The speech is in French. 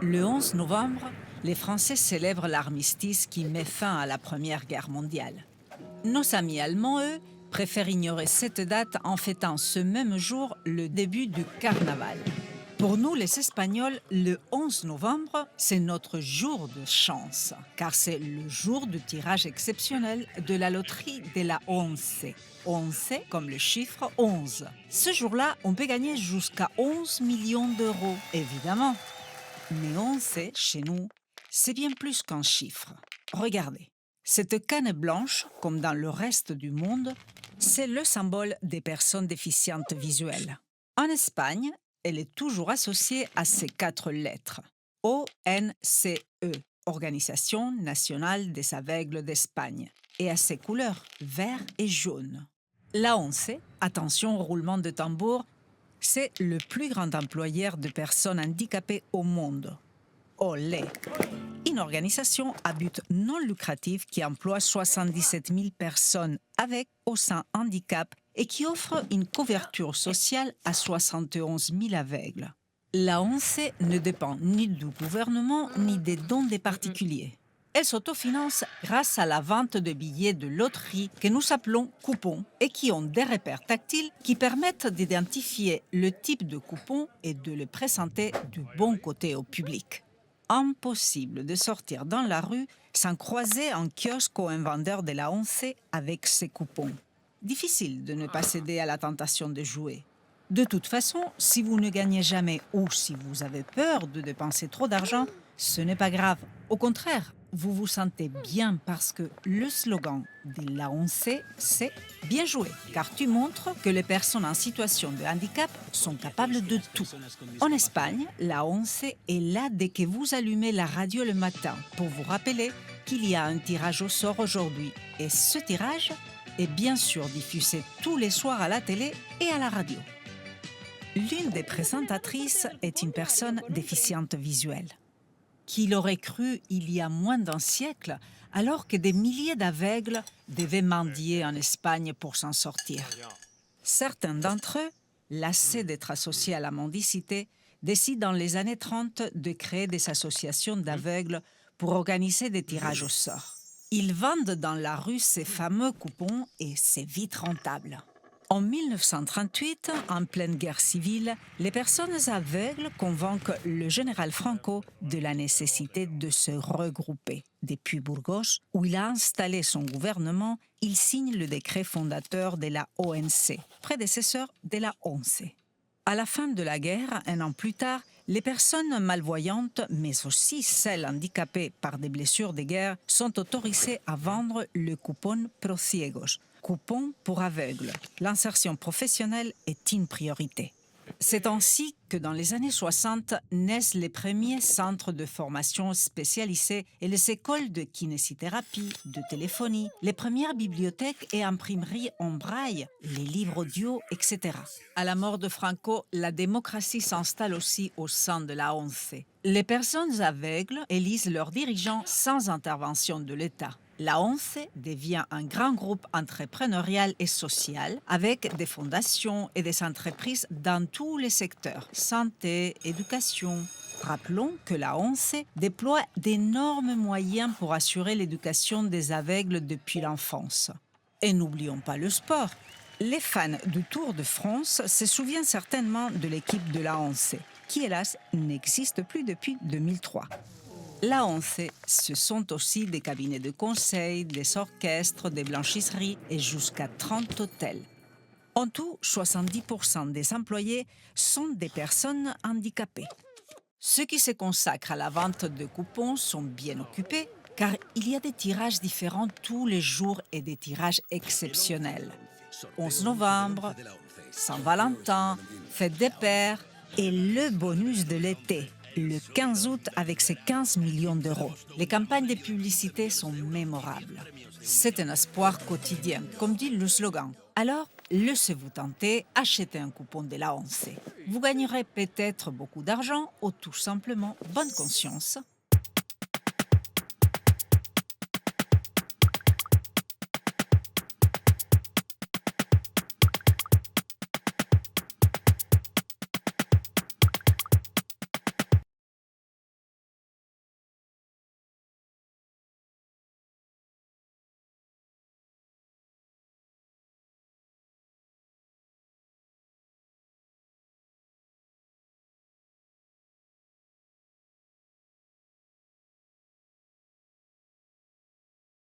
Le 11 novembre, les Français célèbrent l'armistice qui met fin à la Première Guerre mondiale. Nos amis allemands, eux, préfèrent ignorer cette date en fêtant ce même jour le début du carnaval. Pour nous, les Espagnols, le 11 novembre, c'est notre jour de chance, car c'est le jour du tirage exceptionnel de la loterie de la Once. Once comme le chiffre 11. Ce jour-là, on peut gagner jusqu'à 11 millions d'euros, évidemment. Mais once, chez nous, c'est bien plus qu'un chiffre. Regardez, cette canne blanche, comme dans le reste du monde, c'est le symbole des personnes déficientes visuelles. En Espagne, elle est toujours associée à ces 4 lettres. ONCE, Organisation nationale des aveugles d'Espagne, et à ses couleurs, vert et jaune. La ONCE, attention au roulement de tambour, c'est le plus grand employeur de personnes handicapées au monde. Olé! Une organisation à but non lucratif qui emploie 77 000 personnes avec ou sans handicap et qui offre une couverture sociale à 71 000 aveugles. La ONCE ne dépend ni du gouvernement ni des dons des particuliers. Elle s'autofinance grâce à la vente de billets de loterie que nous appelons coupons et qui ont des repères tactiles qui permettent d'identifier le type de coupon et de le présenter du bon côté au public. Impossible de sortir dans la rue sans croiser un kiosque ou un vendeur de la ONCE avec ses coupons. Difficile de ne pas céder à la tentation de jouer. De toute façon, si vous ne gagnez jamais ou si vous avez peur de dépenser trop d'argent, ce n'est pas grave. Au contraire, vous vous sentez bien parce que le slogan de la ONCE, c'est « Bien joué », car tu montres que les personnes en situation de handicap sont capables de tout. En Espagne, la ONCE est là dès que vous allumez la radio le matin pour vous rappeler qu'il y a un tirage au sort aujourd'hui. Et ce tirage est bien sûr diffusé tous les soirs à la télé et à la radio. L'une des présentatrices est une personne déficiente visuelle. Qui l'aurait cru il y a moins d'un siècle, alors que des milliers d'aveugles devaient mendier en Espagne pour s'en sortir. Certains d'entre eux, lassés d'être associés à la mendicité, décident dans les années 30 de créer des associations d'aveugles pour organiser des tirages au sort. Ils vendent dans la rue ces fameux coupons et c'est vite rentable. En 1938, en pleine guerre civile, les personnes aveugles convainquent le général Franco de la nécessité de se regrouper. Depuis Burgos, où il a installé son gouvernement, il signe le décret fondateur de la ONC, prédécesseur de la ONCE. À la fin de la guerre, un an plus tard, les personnes malvoyantes, mais aussi celles handicapées par des blessures de guerre, sont autorisées à vendre le coupon Pro Ciegos, coupon pour aveugles. L'insertion professionnelle est une priorité. C'est ainsi que dans les années 60 naissent les premiers centres de formation spécialisés et les écoles de kinésithérapie, de téléphonie, les premières bibliothèques et imprimeries en braille, les livres audio, etc. À la mort de Franco, la démocratie s'installe aussi au sein de la ONCE. Les personnes aveugles élisent leurs dirigeants sans intervention de l'État. La ONCE devient un grand groupe entrepreneurial et social avec des fondations et des entreprises dans tous les secteurs, santé, éducation. Rappelons que la ONCE déploie d'énormes moyens pour assurer l'éducation des aveugles depuis l'enfance. Et n'oublions pas le sport. Les fans du Tour de France se souviennent certainement de l'équipe de la ONCE, qui hélas n'existe plus depuis 2003. La ONCE, ce sont aussi des cabinets de conseil, des orchestres, des blanchisseries et jusqu'à 30 hôtels. En tout, 70% des employés sont des personnes handicapées. Ceux qui se consacrent à la vente de coupons sont bien occupés car il y a des tirages différents tous les jours et des tirages exceptionnels. 11 novembre, Saint-Valentin, Fête des Pères et le bonus de l'été, le 15 août avec ses 15 millions d'euros. Les campagnes de publicité sont mémorables. C'est un espoir quotidien, comme dit le slogan. Alors, laissez-vous tenter, achetez un coupon de la ONCE. Vous gagnerez peut-être beaucoup d'argent ou tout simplement bonne conscience.